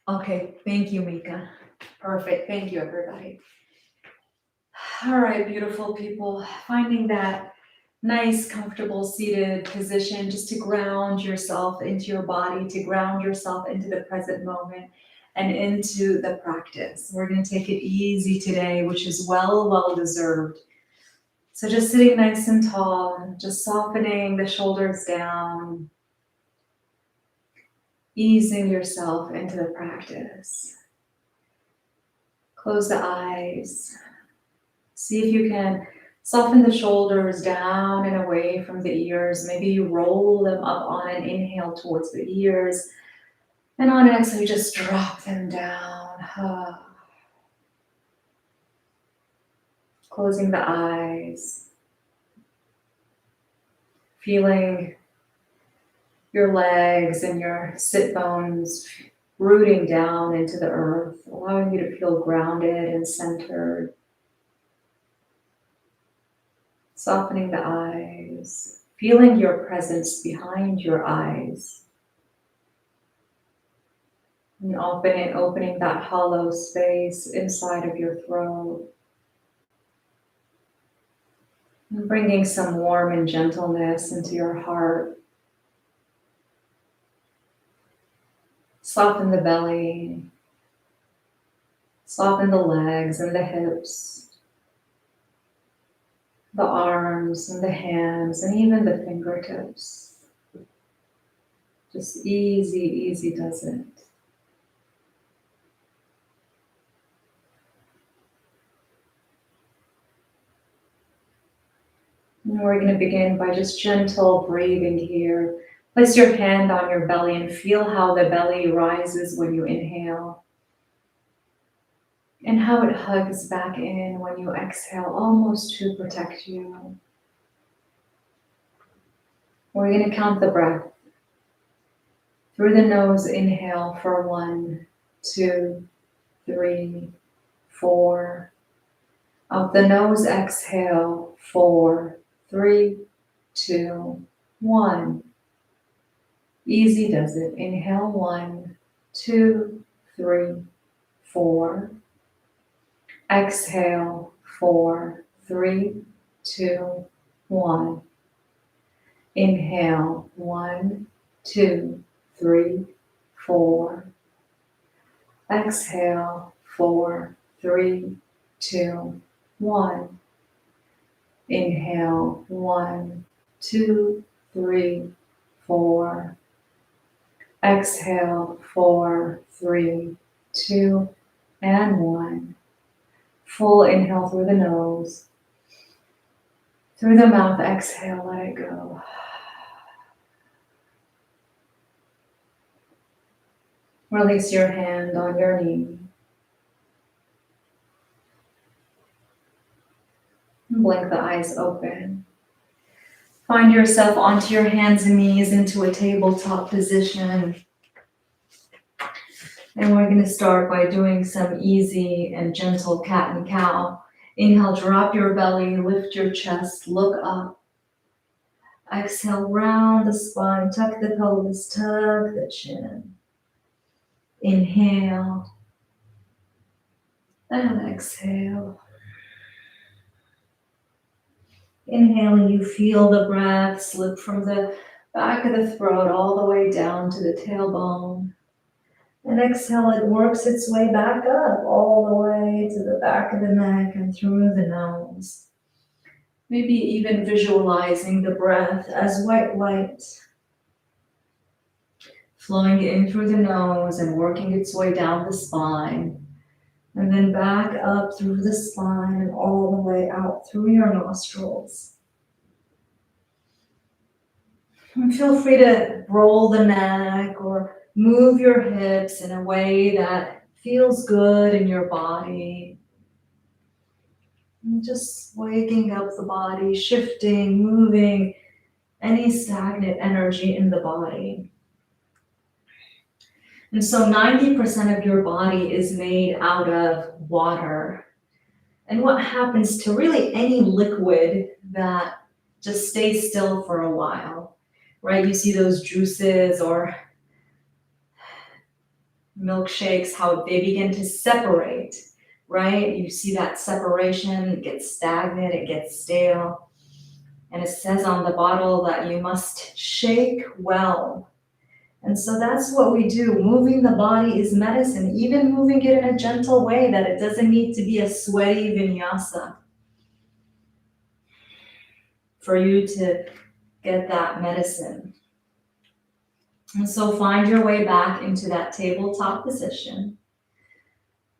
Okay, thank you, Mika. Perfect. Thank you, everybody. All right, beautiful people. Finding that nice, comfortable seated position just to ground yourself into your body, to ground yourself into the present moment and into the practice. We're going to take it easy today, which is well deserved. So just sitting nice and tall, just softening the shoulders down, easing yourself into the practice. Close the eyes. See if you can soften the shoulders down and away from the ears. Maybe you roll them up on an inhale towards the ears. And on an exhale, you just drop them down. Closing the eyes. Feeling your legs and your sit bones rooting down into the earth, allowing you to feel grounded and centered. Softening the eyes, feeling your presence behind your eyes. And opening that hollow space inside of your throat. And bringing some warmth and gentleness into your heart. Soften the belly. Soften the legs and the hips. The arms and the hands and even the fingertips. Just easy does it. And we're going to begin by just gentle breathing here. Place your hand on your belly and feel how the belly rises when you inhale. And how it hugs back in when you exhale, almost to protect you. We're going to count the breath. Through the nose, inhale for 1, 2, 3, 4. Out the nose, exhale, 4, 3, 2, 1. Easy does it. Inhale, 1, 2, 3, 4. Exhale, 4, 3, 2, 1. Inhale, 1, 2, 3, 4. Exhale, 4, 3, 2, 1. Inhale, 1, 2, 3, 4. Exhale, 4, 3, 2, and 1. Full inhale through the nose. Through the mouth, exhale, let it go. Release your hand on your knee. Blink the eyes open. Find yourself onto your hands and knees into a tabletop position. And we're going to start by doing some easy and gentle cat and cow. Inhale, drop your belly, lift your chest, look up. Exhale, round the spine, tuck the pelvis, tug the chin. Inhale and exhale. Inhaling, you feel the breath slip from the back of the throat all the way down to the tailbone. And exhale, it works its way back up all the way to the back of the neck and through the nose. Maybe even visualizing the breath as white light flowing in through the nose and working its way down the spine. And then back up through the spine and all the way out through your nostrils. And feel free to roll the neck or move your hips in a way that feels good in your body. And just waking up the body, shifting, moving any stagnant energy in the body. And so 90% of your body is made out of water. And what happens to really any liquid that just stays still for a while, right? You see those juices or milkshakes, how they begin to separate, right? You see that separation, it gets stagnant, it gets stale. And it says on the bottle that you must shake well. And so that's what we do. Moving the body is medicine, even moving it in a gentle way, that it doesn't need to be a sweaty vinyasa for you to get that medicine. And so find your way back into that tabletop position.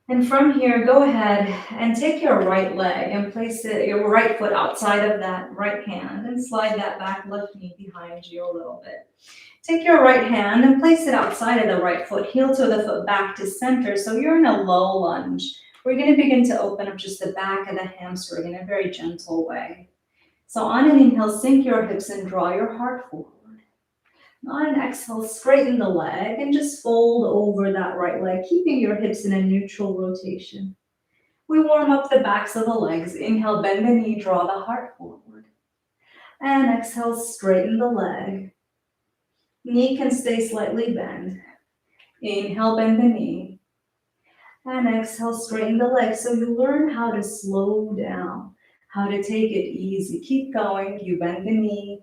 And from here, go ahead and take your right leg and place it, your right foot outside of that right hand, and slide that back left knee behind you a little bit. Take your right hand and place it outside of the right foot, heel toe the foot back to center. So you're in a low lunge. We're going to begin to open up just the back of the hamstring in a very gentle way. So on an inhale, sink your hips and draw your heart forward. On an exhale, straighten the leg and just fold over that right leg, keeping your hips in a neutral rotation. We warm up the backs of the legs. Inhale, bend the knee, draw the heart forward. And exhale, straighten the leg. Knee can stay slightly bent. Inhale, bend the knee. And exhale, straighten the leg. So you learn how to slow down, how to take it easy. Keep going. You bend the knee.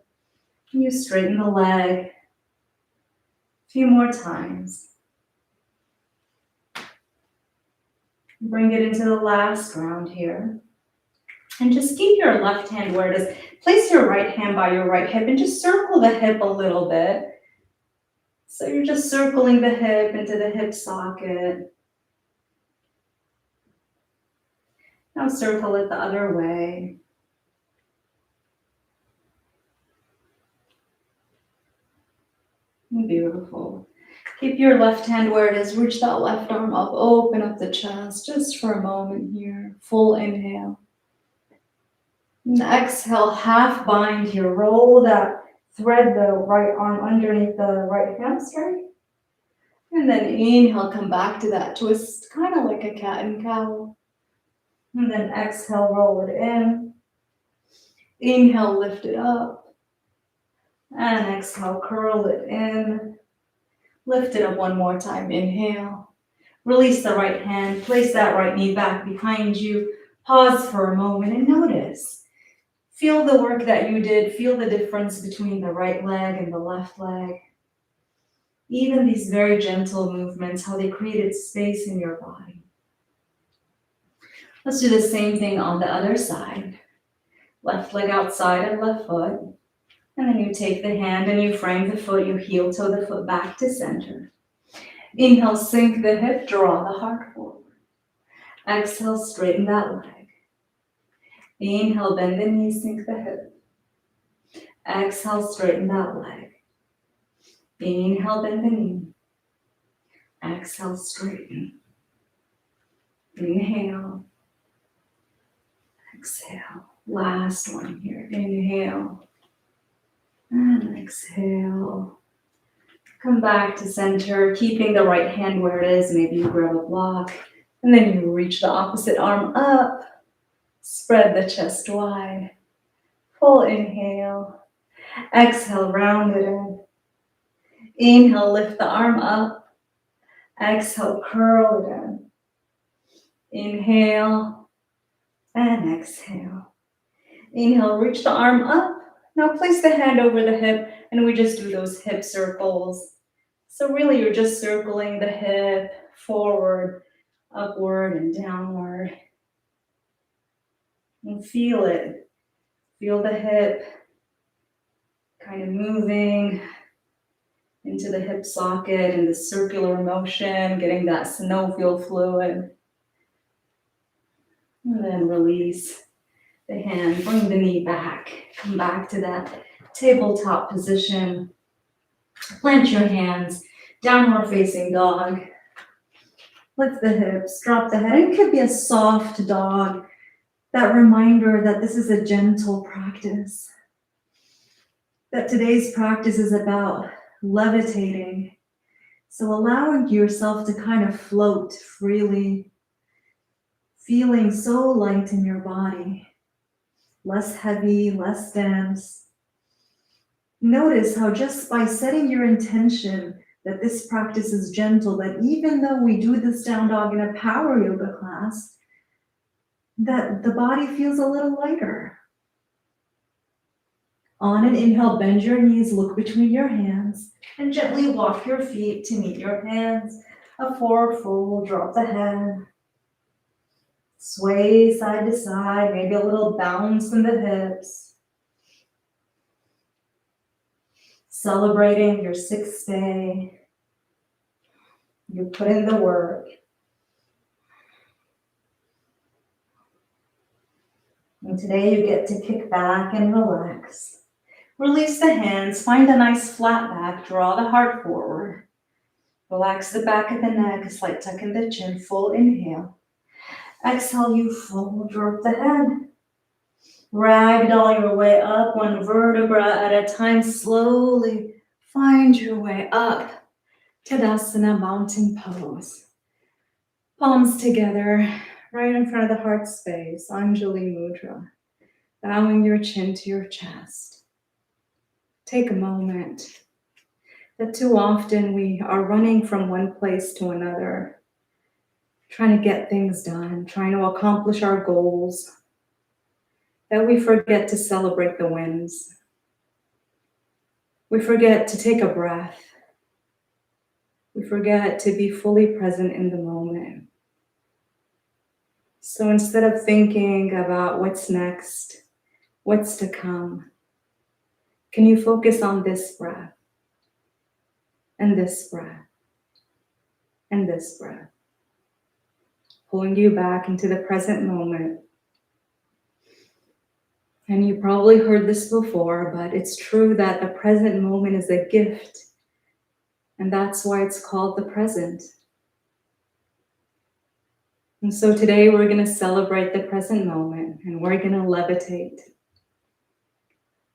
You straighten the leg. A few more times. Bring it into the last round here. And just keep your left hand where it is. Place your right hand by your right hip and just circle the hip a little bit. So you're just circling the hip into the hip socket. Now circle it the other way. Beautiful. Keep your left hand where it is. Reach that left arm up. Open up the chest just for a moment here. Full inhale. And exhale, half bind here. Roll that thread the right arm underneath the right hamstring. And then inhale, come back to that twist, kind of like a cat and cow. And then exhale, roll it in. Inhale, lift it up. And exhale, curl it in. Lift it up one more time. Inhale. Release the right hand. Place that right knee back behind you. Pause for a moment and notice. Feel the work that you did. Feel the difference between the right leg and the left leg. Even these very gentle movements, how they created space in your body. Let's do the same thing on the other side. Left leg outside of left foot. And then you take the hand and you frame the foot, you heel toe the foot back to center. Inhale, sink the hip, draw the heart forward. Exhale, straighten that leg. Inhale, bend the knee, sink the hip. Exhale, straighten that leg. Inhale, bend the knee. Exhale, straighten. Inhale. Exhale. Last one here. Inhale. And exhale. Come back to center, keeping the right hand where it is. Maybe you grab a block. And then you reach the opposite arm up. Spread the chest wide. Full inhale. Exhale, round it in. Inhale, lift the arm up. Exhale, curl it in. Inhale and exhale. Inhale, reach the arm up. Now place the hand over the hip and we just do those hip circles. So really you're just circling the hip forward, upward and downward. And feel it. Feel the hip kind of moving into the hip socket and the circular motion, getting that synovial fluid. And then release the hand, bring the knee back. Come back to that tabletop position. Plant your hands, downward facing dog. Lift the hips, drop the head. It could be a soft dog. That reminder that this is a gentle practice. That today's practice is about levitating. So allowing yourself to kind of float freely, feeling so light in your body, less heavy, less dense. Notice how just by setting your intention that this practice is gentle, that even though we do this down dog in a power yoga class, that the body feels a little lighter. On an inhale, bend your knees, look between your hands, and gently walk your feet to meet your hands. A forward fold, drop the head. Sway side to side, maybe a little bounce in the hips. Celebrating your 6th day. You put in the work. And today you get to kick back and relax. Release the hands, find a nice flat back, draw the heart forward. Relax the back of the neck, a slight tuck in the chin, full inhale. Exhale, you fold, drop the head. Ragdoll your way up, one vertebra at a time. Slowly find your way up. Tadasana, mountain pose. Palms together, right in front of the heart space, Anjali Mudra. Bowing your chin to your chest. Take a moment. That too often we are running from one place to another, trying to get things done, trying to accomplish our goals, that we forget to celebrate the wins. We forget to take a breath. We forget to be fully present in the moment. So instead of thinking about what's next, what's to come, can you focus on this breath, and this breath, and this breath, pulling you back into the present moment. And you probably heard this before, but it's true that the present moment is a gift. And that's why it's called the present. And so today we're going to celebrate the present moment and we're going to levitate.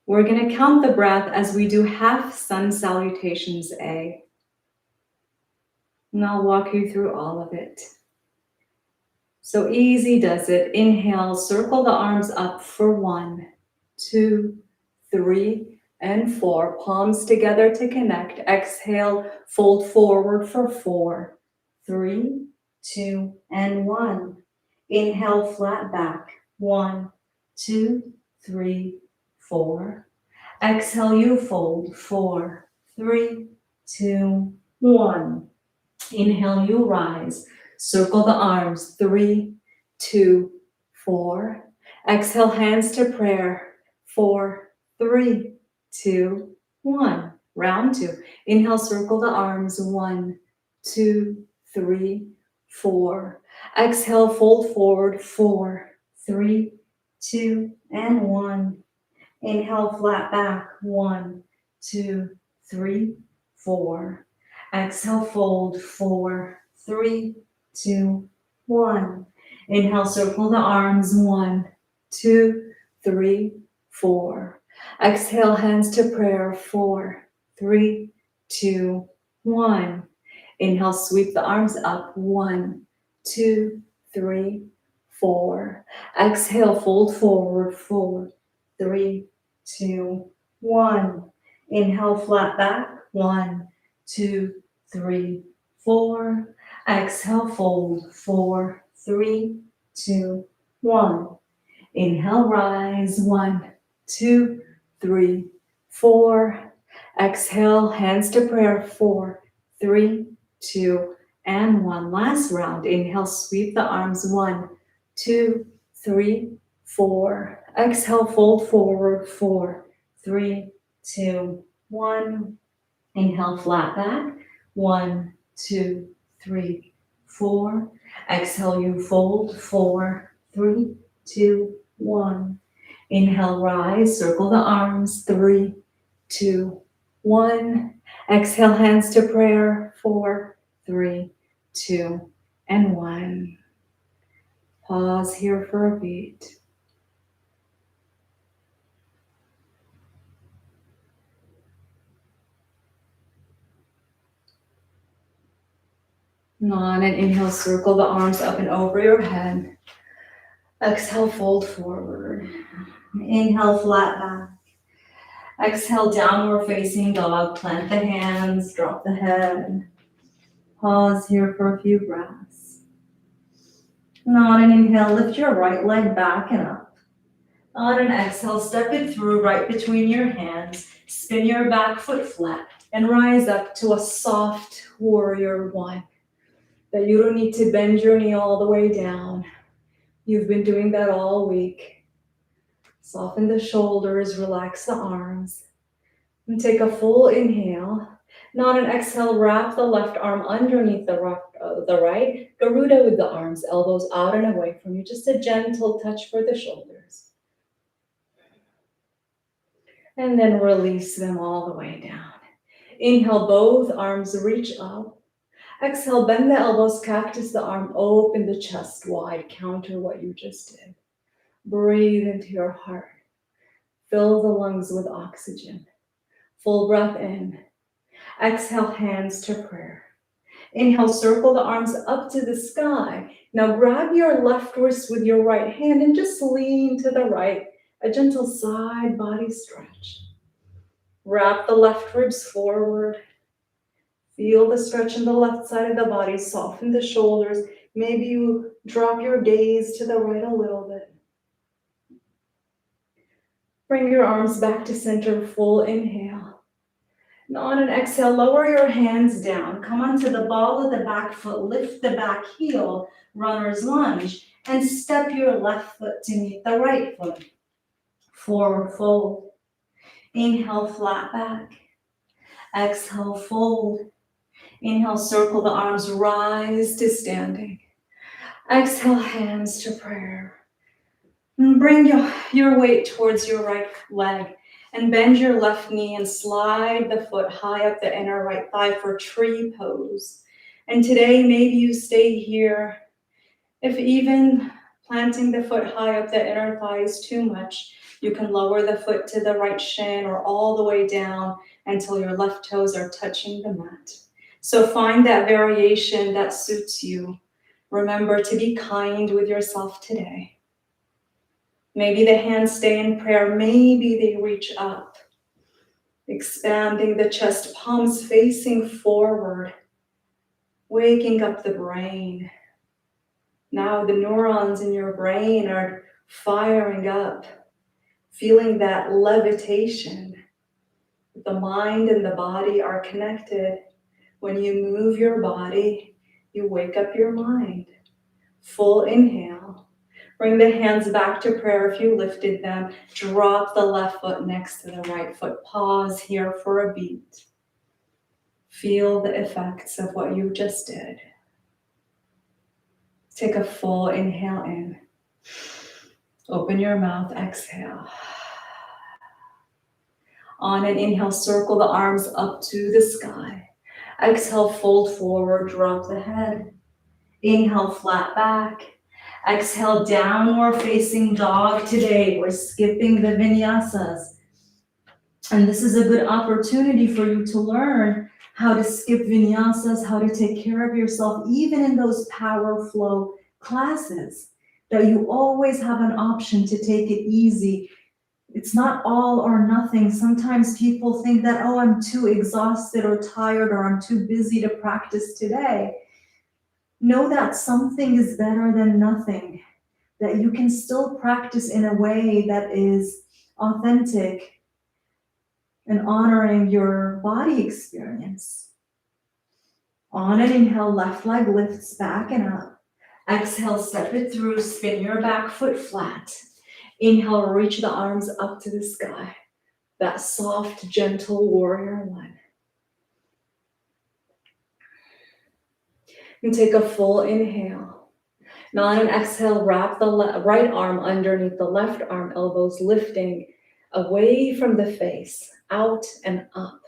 We're going to count the breath as we do half sun salutations A. And I'll walk you through all of it. So easy does it. Inhale, circle the arms up for 1, 2, 3, and 4. Palms together to connect. Exhale, fold forward for 4, 3, 2, and 1. Inhale, flat back. 1, 2, 3, 4. Exhale, you fold. 4, 3, 2, 1. Inhale, you rise. Circle the arms. 3, 2, 4. Exhale, hands to prayer. 4, 3, 2, 1. Round 2. Inhale, circle the arms. 1, 2, 3, 4. Exhale, fold forward. 4, 3, 2, and 1. Inhale, flat back. 1, 2, 3, 4. Exhale, fold. 4, 3, 2, 1. Inhale, circle the arms. 1, 2, 3, 4. Exhale, hands to prayer. 4, 3, 2, 1. Inhale, sweep the arms up. 1, 2, 3, 4. Exhale, fold forward. 4, 3, 2, 1. Inhale, flat back. 1, 2, 3, 4. Exhale, fold. 4, 3, 2, 1. Inhale, rise. 1, 2, 3, 4. Exhale, hands to prayer. 4, 3, 2, and 1. Last round. Inhale, sweep the arms. 1, 2, 3, 4. Exhale, fold forward. 4, 3, 2, 1. Inhale, flat back. 1, 2, 3, 4. Exhale, you fold. 4, 3, 2, 1. Inhale, rise. Circle the arms. 3, 2, 1. Exhale, hands to prayer. 4, 3, 2, and 1. Pause here for a beat. On an inhale, circle the arms up and over your head. Exhale, fold forward. Inhale, flat back. Exhale, downward facing dog. Plant the hands, drop the head. Pause here for a few breaths. And on an inhale, lift your right leg back and up. On an exhale, step it through right between your hands. Spin your back foot flat and rise up to a soft warrior one. That you don't need to bend your knee all the way down. You've been doing that all week. Soften the shoulders, relax the arms. And take a full inhale. And on an exhale, wrap the left arm underneath the right. Garuda with the arms, elbows out and away from you. Just a gentle touch for the shoulders. And then release them all the way down. Inhale, both arms reach up. Exhale, bend the elbows, cactus the arm, open the chest wide, counter what you just did. Breathe into your heart. Fill the lungs with oxygen. Full breath in. Exhale, hands to prayer. Inhale, circle the arms up to the sky. Now grab your left wrist with your right hand and just lean to the right. A gentle side body stretch. Wrap the left ribs forward. Feel the stretch in the left side of the body. Soften the shoulders. Maybe you drop your gaze to the right a little bit. Bring your arms back to center. Full inhale. And on an exhale, lower your hands down. Come onto the ball of the back foot. Lift the back heel. Runner's lunge. And step your left foot to meet the right foot. Forward fold. Inhale, flat back. Exhale, fold. Inhale, circle the arms, rise to standing. Exhale, hands to prayer. And bring your weight towards your right leg and bend your left knee and slide the foot high up the inner right thigh for tree pose. And today, maybe you stay here. If even planting the foot high up the inner thigh is too much, you can lower the foot to the right shin or all the way down until your left toes are touching the mat. So find that variation that suits you. Remember to be kind with yourself today. Maybe the hands stay in prayer. Maybe they reach up. Expanding the chest, palms facing forward. Waking up the brain. Now the neurons in your brain are firing up. Feeling that levitation. The mind and the body are connected. When you move your body, you wake up your mind. Full inhale. Bring the hands back to prayer if you lifted them. Drop the left foot next to the right foot. Pause here for a beat. Feel the effects of what you just did. Take a full inhale in. Open your mouth, exhale. On an inhale, circle the arms up to the sky. Exhale, fold forward, drop the head. Inhale, flat back. Exhale, downward facing dog. Today, we're skipping the vinyasas. And this is a good opportunity for you to learn how to skip vinyasas, how to take care of yourself, even in those power flow classes, that you always have an option to take it easy. It's not all or nothing. Sometimes people think that, oh, I'm too exhausted or tired or I'm too busy to practice today. Know that something is better than nothing, that you can still practice in a way that is authentic and honoring your body experience. On an inhale, left leg lifts back and up. Exhale, step it through, spin your back foot flat. Inhale, reach the arms up to the sky. That soft, gentle warrior one. And take a full inhale. Now on an exhale, wrap the right arm underneath the left arm, elbows lifting away from the face, out and up.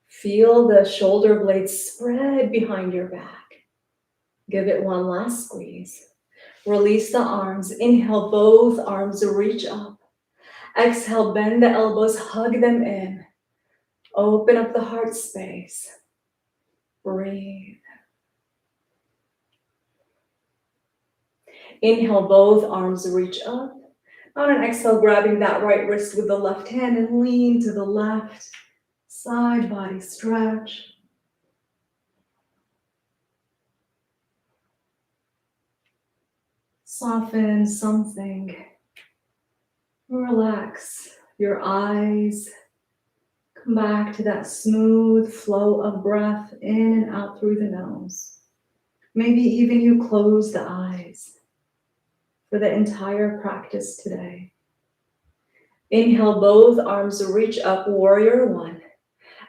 Feel the shoulder blades spread behind your back. Give it one last squeeze. Release the arms. Inhale, both arms reach up. Exhale, bend the elbows, hug them in. Open up the heart space. Breathe. Inhale, both arms reach up. On an exhale, grabbing that right wrist with the left hand and lean to the left. Side body stretch. Soften something. Relax your eyes. Come back to that smooth flow of breath in and out through the nose. Maybe even you close the eyes for the entire practice today. Inhale, both arms reach up, warrior one.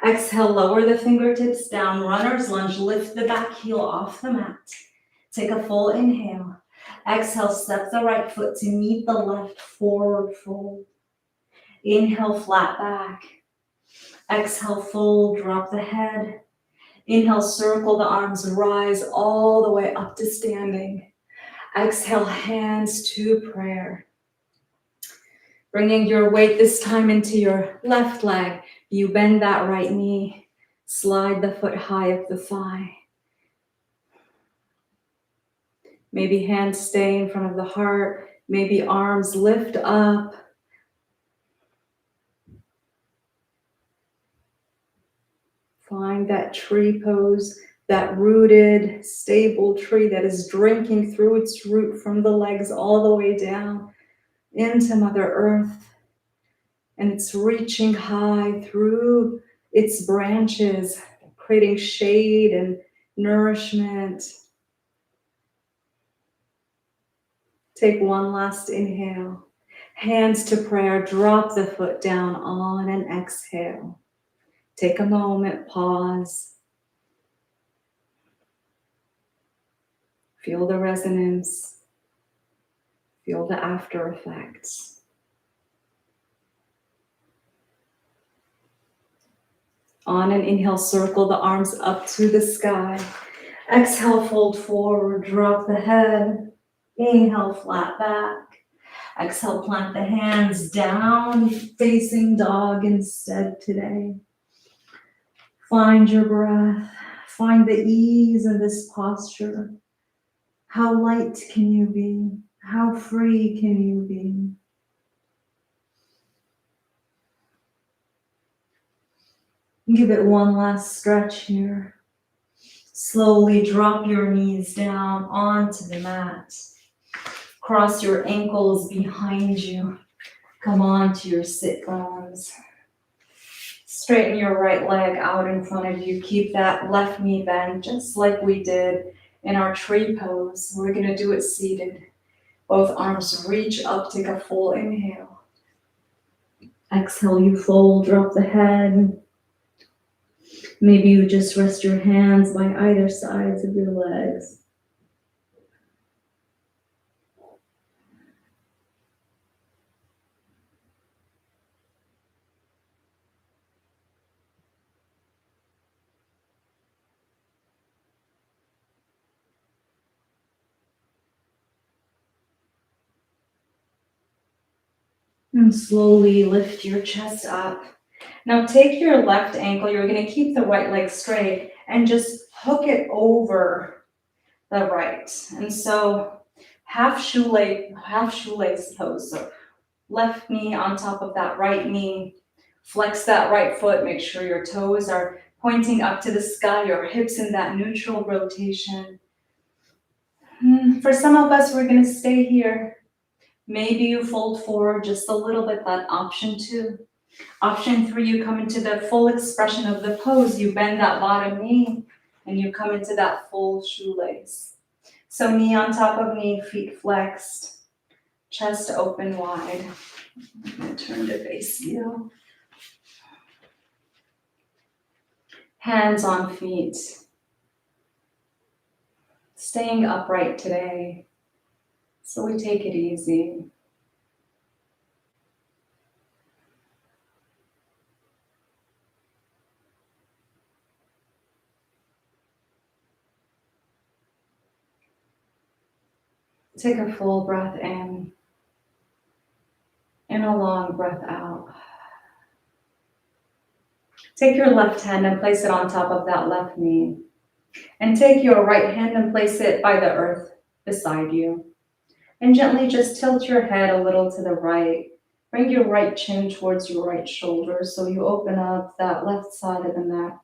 Exhale, lower the fingertips down, runner's lunge, lift the back heel off the mat. Take a full inhale. Exhale, step the right foot to meet the left, forward fold. Inhale, flat back. Exhale, fold, drop the head. Inhale, circle the arms, rise all the way up to standing. Exhale, hands to prayer. Bringing your weight this time into your left leg. You bend that right knee, slide the foot high up the thigh. Maybe hands stay in front of the heart. Maybe arms lift up. Find that tree pose, that rooted, stable tree that is drinking through its root from the legs all the way down into Mother Earth. And it's reaching high through its branches, creating shade and nourishment. Take one last inhale. Hands to prayer, drop the foot down on an exhale. Take a moment, pause. Feel the resonance. Feel the after effects. On an inhale, circle the arms up to the sky. Exhale, fold forward, drop the head. Inhale, flat back. Exhale, plant the hands down, facing dog instead today. Find your breath. Find the ease in this posture. How light can you be? How free can you be? Give it one last stretch here. Slowly drop your knees down onto the mat. Cross your ankles behind you. Come on to your sit bones. Straighten your right leg out in front of you. Keep that left knee bent, just like we did in our tree pose. We're going to do it seated. Both arms reach up, take a full inhale. Exhale, you fold, drop the head. Maybe you just rest your hands by either sides of your legs. And slowly lift your chest up. Now take your left ankle, you're going to keep the right leg straight and just hook it over the right. And so half shoelace pose. So left knee on top of that right knee. Flex that right foot. Make sure your toes are pointing up to the sky, your hips in that neutral rotation. For some of us, we're going to stay here. Maybe you fold forward just a little bit, that option 2. Option 3, you come into the full expression of the pose. You bend that bottom knee and you come into that full shoelace. So knee on top of knee, feet flexed, chest open wide. I'm going to turn to face you. Hands on feet. Staying upright today. So we take it easy. Take a full breath in and a long breath out. Take your left hand and place it on top of that left knee. And take your right hand and place it by the earth beside you. And gently just tilt your head a little to the right. Bring your right chin towards your right shoulder so you open up that left side of the neck.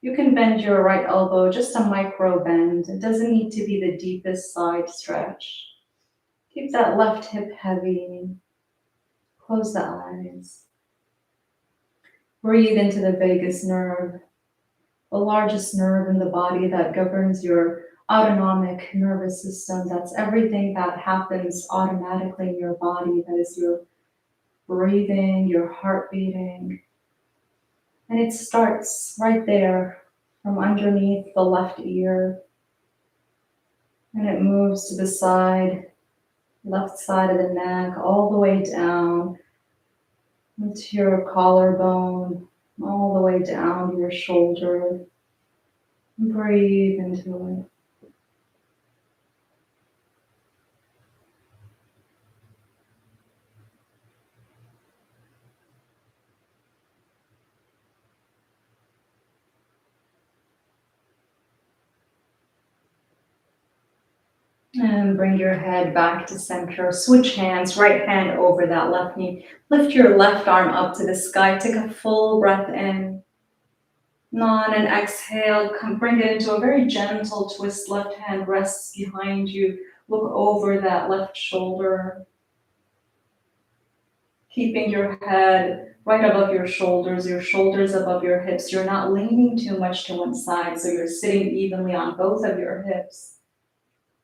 You can bend your right elbow, just a micro bend. It doesn't need to be the deepest side stretch. Keep that left hip heavy. Close the eyes. Breathe into the vagus nerve, the largest nerve in the body that governs your autonomic nervous system. That's everything that happens automatically in your body. That is your breathing, your heart beating. And it starts right there from underneath the left ear. And it moves to the side, left side of the neck, all the way down into your collarbone, all the way down your shoulder. Breathe into it. And bring your head back to center. Switch hands, right hand over that left knee. Lift your left arm up to the sky. Take a full breath in. On an exhale, bring it into a very gentle twist. Left hand rests behind you. Look over that left shoulder. Keeping your head right above your shoulders above your hips. You're not leaning too much to one side, so you're sitting evenly on both of your hips.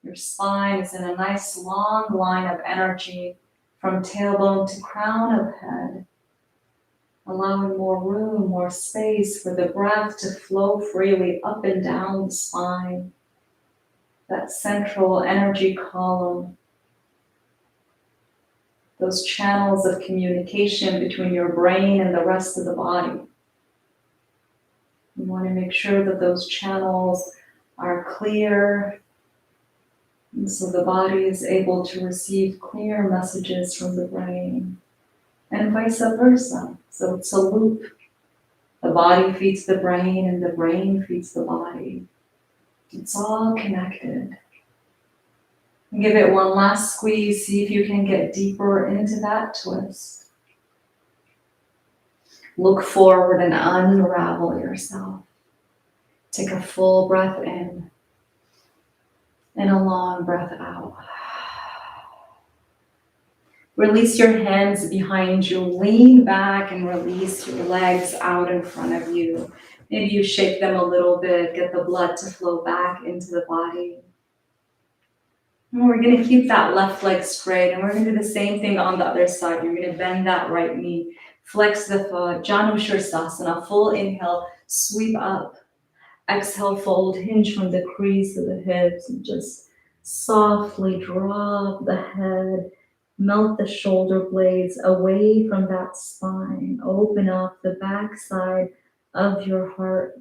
Your spine is in a nice long line of energy from tailbone to crown of head, allowing more room, more space for the breath to flow freely up and down the spine, that central energy column, those channels of communication between your brain and the rest of the body. You want to make sure that those channels are clear, and so the body is able to receive clear messages from the brain, and vice versa. So it's a loop. The body feeds the brain, and the brain feeds the body. It's all connected. Give it one last squeeze. See if you can get deeper into that twist. Look forward and unravel yourself. Take a full breath in and a long breath out. Release your hands behind you. Lean back and release your legs out in front of you. Maybe you shake them a little bit, get the blood to flow back into the body. And we're going to keep that left leg straight, and we're going to do the same thing on the other side. You're going to bend that right knee, flex the foot, Janu Sirsasana, full inhale, sweep up. Exhale, fold, hinge from the crease of the hips, and just softly drop the head. Melt the shoulder blades away from that spine. Open up the back side of your heart.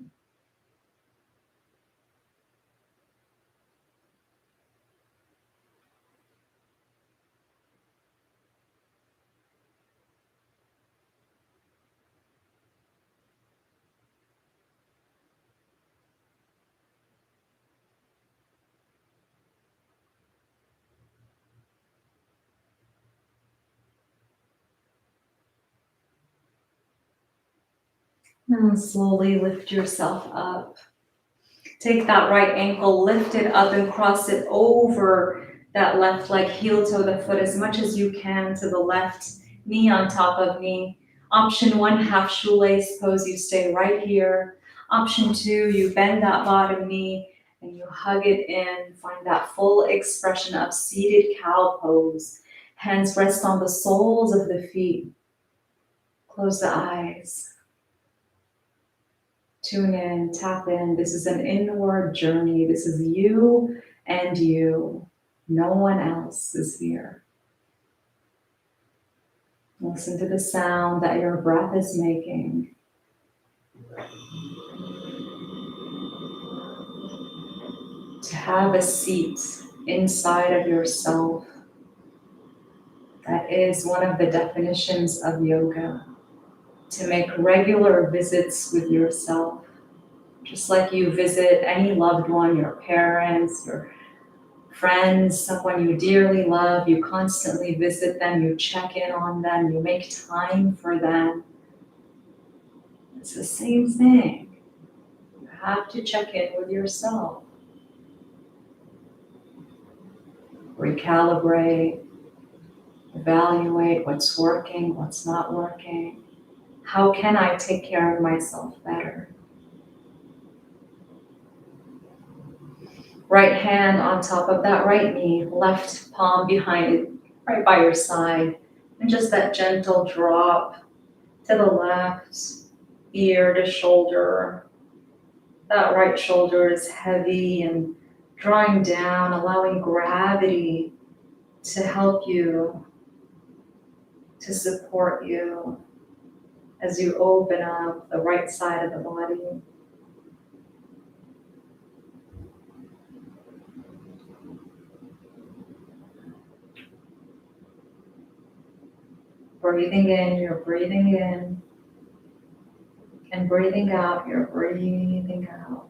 And slowly lift yourself up. Take that right ankle, lift it up and cross it over that left leg, heel toe the foot as much as you can to the left, knee on top of knee. Option 1, half shoelace pose, you stay right here. Option 2, you bend that bottom knee and you hug it in. Find that full expression of seated cow pose. Hands rest on the soles of the feet. Close the eyes. Tune in, tap in. This is an inward journey. This is you and you. No one else is here. Listen to the sound that your breath is making. To have a seat inside of yourself. That is one of the definitions of yoga. To make regular visits with yourself. Just like you visit any loved one, your parents, your friends, someone you dearly love, you constantly visit them, you check in on them, you make time for them. It's the same thing. You have to check in with yourself. Recalibrate, evaluate what's working, what's not working. How can I take care of myself better? Right hand on top of that right knee, left palm behind it, right by your side. And just that gentle drop to the left, ear to shoulder. That right shoulder is heavy and drawing down, allowing gravity to help you, to support you as you open up the right side of the body. Breathing in, you're breathing in. And breathing out, you're breathing out.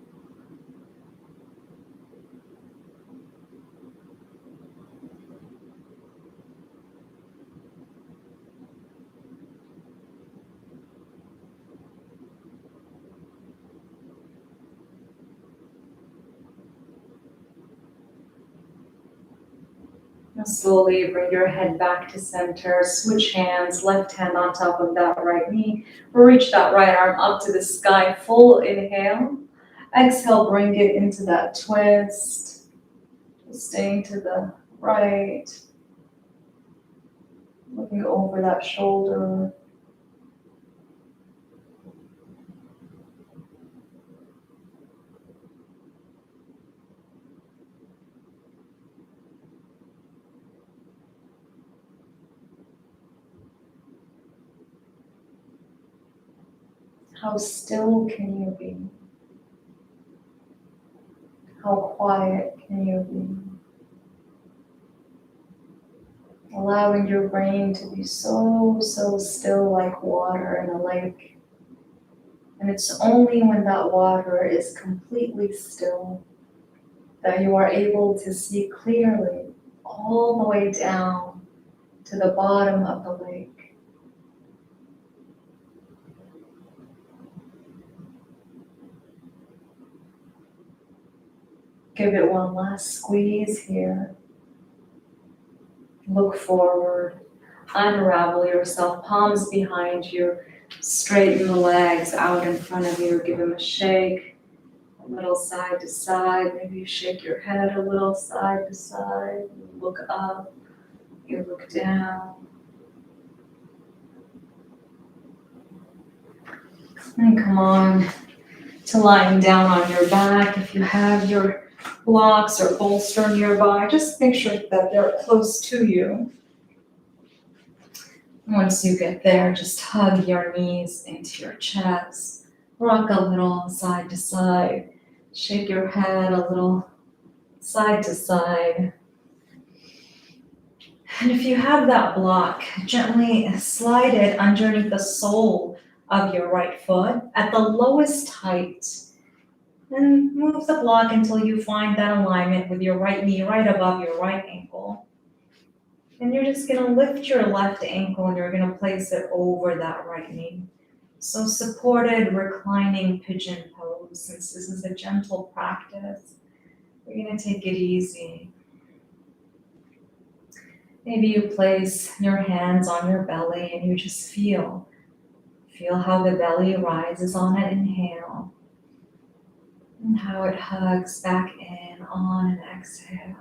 Now slowly bring your head back to center. Switch hands, left hand on top of that right knee. Reach that right arm up to the sky. Full inhale. Exhale, bring it into that twist. Staying to the right. Looking over that shoulder. How still can you be? How quiet can you be? Allowing your brain to be so still like water in a lake. And it's only when that water is completely still that you are able to see clearly all the way down to the bottom of the lake. Give it one last squeeze here. Look forward. Unravel yourself, palms behind you. Straighten the legs out in front of you. Give them a shake. A little side to side. Maybe you shake your head a little side to side. You look up. You look down. And come on to lying down on your back. If you have your blocks or bolster nearby, just make sure that they're close to you. Once you get there, just hug your knees into your chest. Rock a little side to side. Shake your head a little side to side. And if you have that block, gently slide it underneath the sole of your right foot at the lowest height. And move the block until you find that alignment with your right knee right above your right ankle. And you're just going to lift your left ankle and you're going to place it over that right knee. So supported reclining pigeon pose. Since this is a gentle practice, we're going to take it easy. Maybe you place your hands on your belly and you just feel how the belly rises on an inhale and how it hugs back in on an exhale.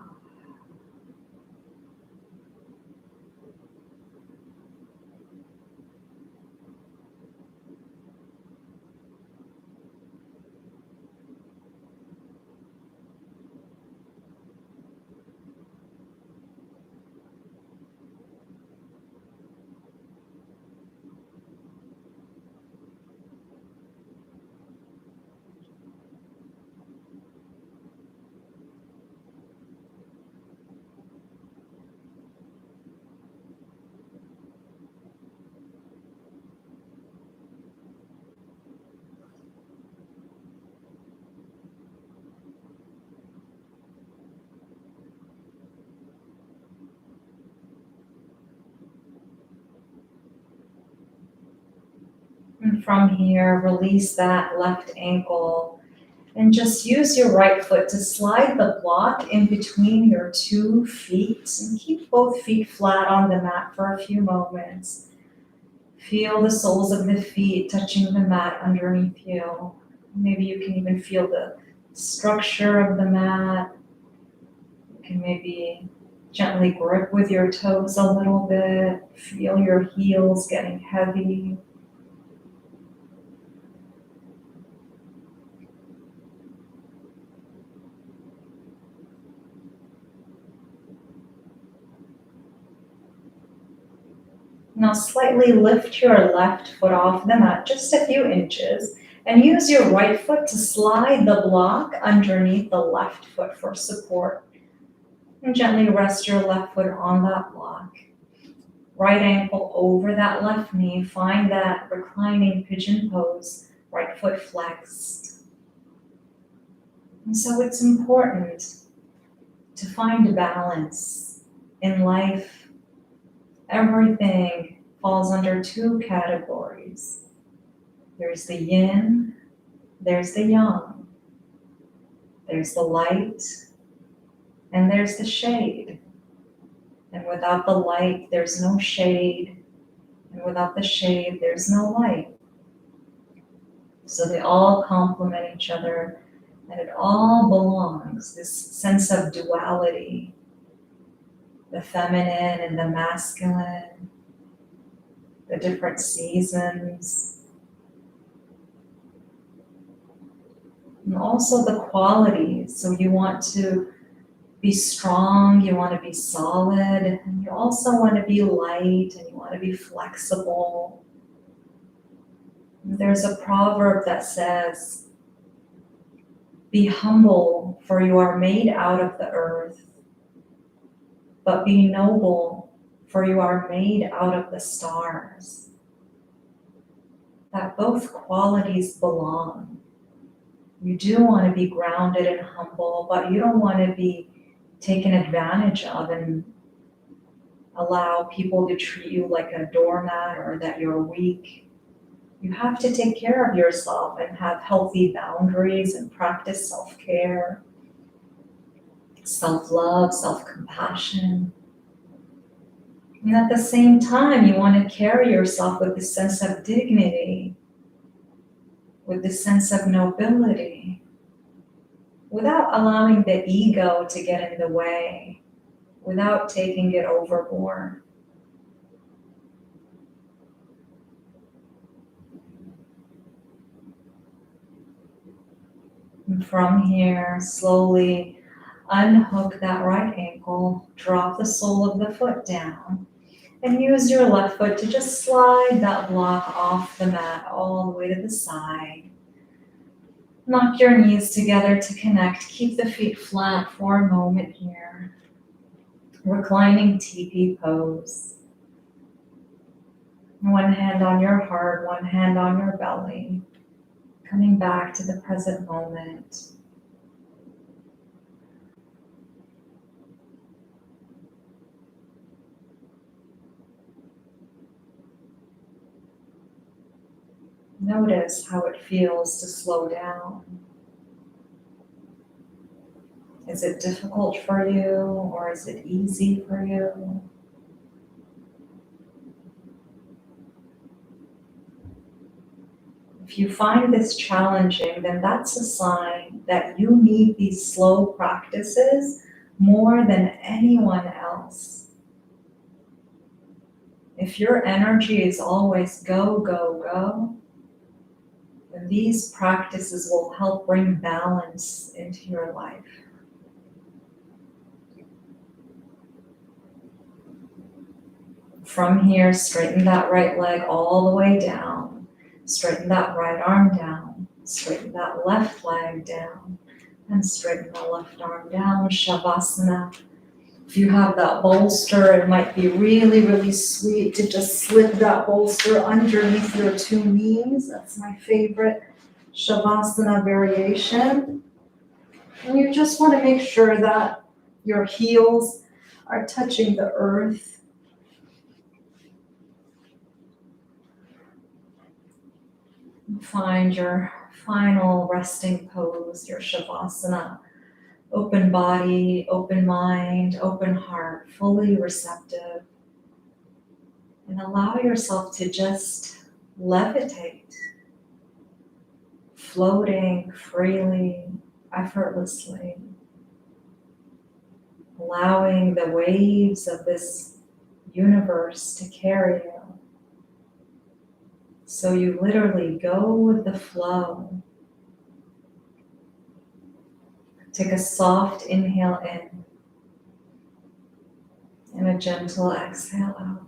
And from here, release that left ankle and just use your right foot to slide the block in between your 2 feet and keep both feet flat on the mat for a few moments. Feel the soles of the feet touching the mat underneath you. Maybe you can even feel the structure of the mat. You can maybe gently grip with your toes a little bit. Feel your heels getting heavy. Now slightly lift your left foot off the mat just a few inches and use your right foot to slide the block underneath the left foot for support. And gently rest your left foot on that block. Right ankle over that left knee. Find that reclining pigeon pose, right foot flexed. And so it's important to find balance in life. Everything falls under 2 categories. There's the yin, there's the yang. There's the light, and there's the shade. And without the light, there's no shade. And without the shade, there's no light. So they all complement each other, and it all belongs, this sense of duality, the feminine and the masculine, the different seasons, and also the qualities. So you want to be strong, you want to be solid, and you also want to be light, and you want to be flexible. There's a proverb that says, "Be humble, for you are made out of the earth, but be noble, for you are made out of the stars." That both qualities belong. You do want to be grounded and humble, but you don't want to be taken advantage of and allow people to treat you like a doormat or that you're weak. You have to take care of yourself and have healthy boundaries and practice self-care, self-love, self-compassion. And at the same time, you want to carry yourself with this sense of dignity, with this sense of nobility, without allowing the ego to get in the way, without taking it overboard. And from here, slowly unhook that right ankle, drop the sole of the foot down, and use your left foot to just slide that block off the mat all the way to the side. Knock your knees together to connect. Keep the feet flat for a moment here. Reclining teepee pose. One hand on your heart, one hand on your belly. Coming back to the present moment. Notice how it feels to slow down. Is it difficult for you, or is it easy for you? If you find this challenging, then that's a sign that you need these slow practices more than anyone else. If your energy is always go, go, go, then these practices will help bring balance into your life. From here, straighten that right leg all the way down. Straighten that right arm down. Straighten that left leg down. And straighten the left arm down. Shavasana. If you have that bolster, it might be really, really sweet to just slip that bolster underneath your 2 knees. That's my favorite Shavasana variation. And you just want to make sure that your heels are touching the earth. Find your final resting pose, your Shavasana. Open body, open mind, open heart, fully receptive. And allow yourself to just levitate, floating freely, effortlessly. Allowing the waves of this universe to carry you. So you literally go with the flow. Take a soft inhale in and a gentle exhale out.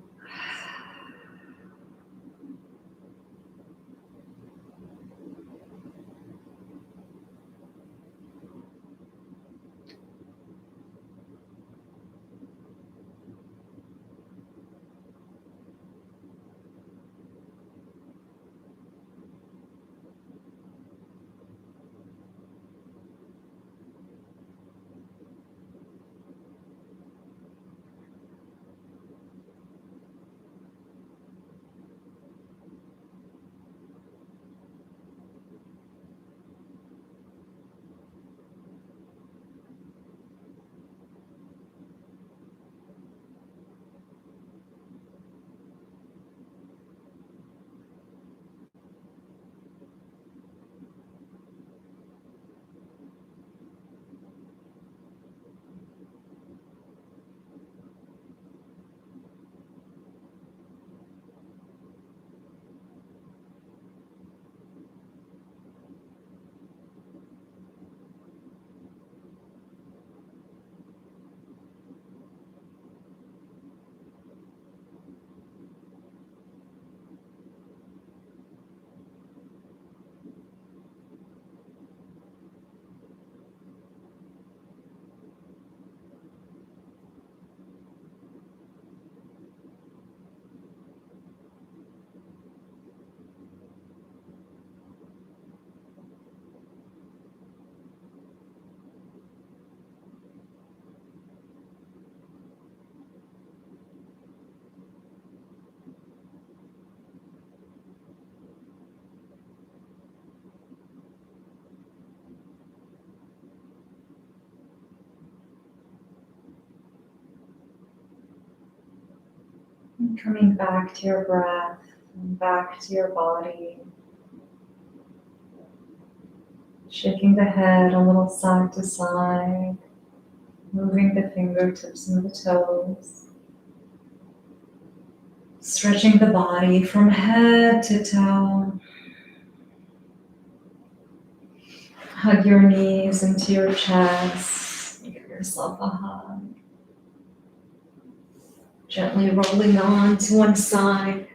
And coming back to your breath, and back to your body. Shaking the head a little side to side, moving the fingertips and the toes. Stretching the body from head to toe. Hug your knees into your chest. Give yourself a hug. Gently rolling on to one side,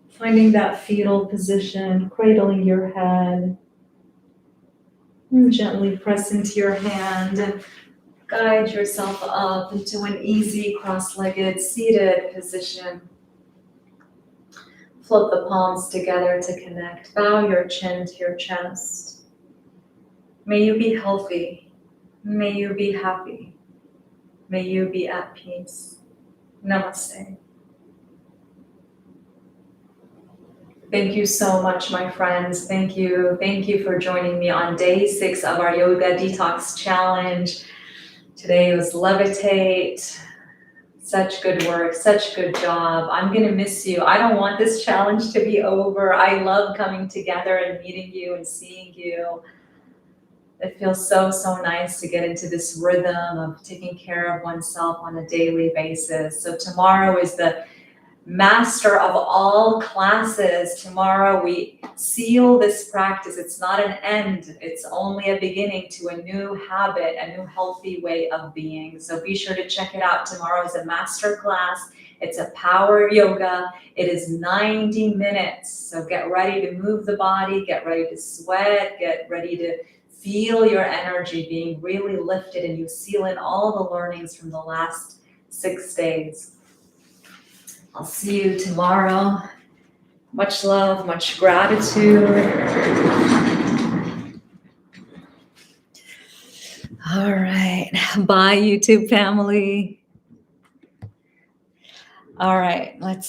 finding that fetal position, cradling your head. And gently press into your hand and guide yourself up into an easy cross-legged seated position. Float the palms together to connect. Bow your chin to your chest. May you be healthy. May you be happy. May you be at peace. Namaste. Thank you so much, my friends. Thank you. Thank you for joining me on day 6 of our Yoga Detox Challenge. Today was Levitate. Such good work, such good job. I'm gonna miss you. I don't want this challenge to be over. I love coming together and meeting you and seeing you. It feels so, so nice to get into this rhythm of taking care of oneself on a daily basis. So tomorrow is the master of all classes. Tomorrow we seal this practice. It's not an end. It's only a beginning to a new habit, a new healthy way of being. So be sure to check it out. Tomorrow is a master class. It's a power yoga. It is 90 minutes. So get ready to move the body, get ready to sweat, get ready to feel your energy being really lifted, and you seal in all the learnings from the last 6 days. I'll see you tomorrow. Much love, much gratitude. All right. Bye, YouTube family. All right. Let's see.